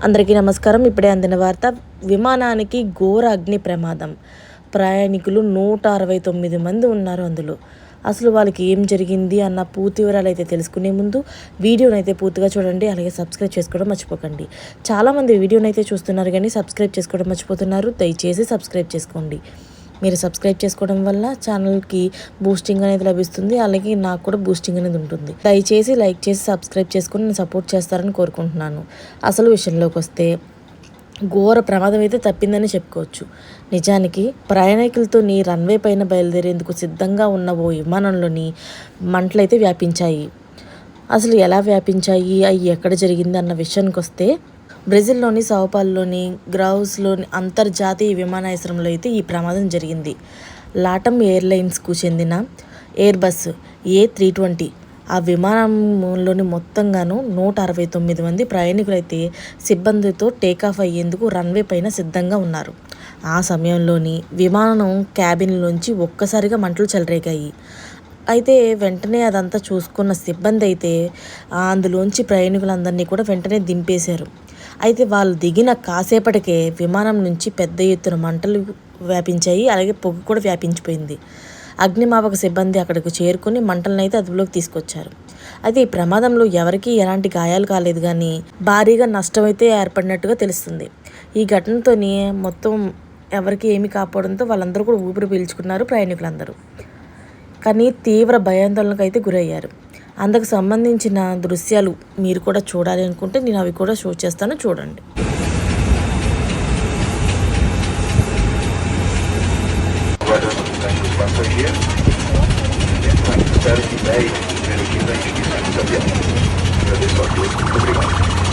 అందరికీ నమస్కారం. ఇప్పుడే అందిన వార్త. విమానానికి ఘోర అగ్ని ప్రమాదం. ప్రయాణికులు 169 మంది ఉన్నారు అందులో. అసలు వాళ్ళకి ఏం జరిగింది అన్న పూర్తి వివరాలు అయితే తెలుసుకునే ముందు వీడియోని అయితే పూర్తిగా చూడండి. అలాగే సబ్స్క్రైబ్ చేసుకోవడం మర్చిపోకండి. చాలామంది వీడియోని అయితే చూస్తున్నారు కానీ సబ్స్క్రైబ్ చేసుకోవడం మర్చిపోతున్నారు. దయచేసి సబ్స్క్రైబ్ చేసుకోండి. మీరు సబ్స్క్రైబ్ చేసుకోవడం వల్ల ఛానల్కి బూస్టింగ్ అనేది లభిస్తుంది. అలాగే నాకు కూడా బూస్టింగ్ అనేది ఉంటుంది. దయచేసి లైక్ చేసి సబ్స్క్రైబ్ చేసుకుని నేను సపోర్ట్ చేస్తారని కోరుకుంటున్నాను. అసలు విషయంలోకి వస్తే ఘోర ప్రమాదం అయితే తప్పిందని చెప్పుకోవచ్చు. నిజానికి ప్రయాణికులతోని రన్వే పైన బయలుదేరేందుకు సిద్ధంగా ఉన్న ఓ విమానంలోని మంటలైతే వ్యాపించాయి. అసలు ఎలా వ్యాపించాయి, అవి ఎక్కడ జరిగింది అన్న విషయానికి వస్తే బ్రెజిల్లోని సౌపాల్లోని గ్రౌస్లోని అంతర్జాతీయ విమానాశ్రయంలో అయితే ఈ ప్రమాదం జరిగింది. లాటమ్ ఎయిర్లైన్స్కు చెందిన ఎయిర్బస్ A320 ఆ విమానంలోని మొత్తంగాను 169 మంది ప్రయాణికులైతే సిబ్బందితో టేకాఫ్ అయ్యేందుకు రన్వే పైన సిద్ధంగా ఉన్నారు. ఆ సమయంలోని విమానం క్యాబిన్లోంచి ఒక్కసారిగా మంటలు చెలరేగాయి. అయితే వెంటనే అదంతా చూసుకున్న సిబ్బంది అయితే అందులోంచి ప్రయాణికులందరినీ కూడా వెంటనే దింపేశారు. అయితే వాళ్ళు దిగిన కాసేపటికే విమానం నుంచి పెద్ద ఎత్తున మంటలు వ్యాపించాయి. అలాగే పొగ కూడా వ్యాపించిపోయింది. అగ్నిమాపక సిబ్బంది అక్కడికి చేరుకుని మంటలను అయితే అదుపులోకి తీసుకొచ్చారు. అయితే ఈ ప్రమాదంలో ఎవరికీ ఎలాంటి గాయాలు కాలేదు కానీ భారీగా నష్టం అయితే ఏర్పడినట్టుగా తెలుస్తుంది. ఈ ఘటనతోని మొత్తం ఎవరికి ఏమీ కాపాడంతో వాళ్ళందరూ కూడా ఊపిరి పీల్చుకున్నారు ప్రయాణికులందరూ. కానీ తీవ్ర భయాందోళనకు అయితే గురయ్యారు. అందుకు సంబంధించిన దృశ్యాలు మీరు కూడా చూడాలి అనుకుంటే నేను అవి కూడా షో చేస్తాను, చూడండి. Espero que 10 primeiros 15 a gente sabe. Agradeço a Deus. Muito obrigado.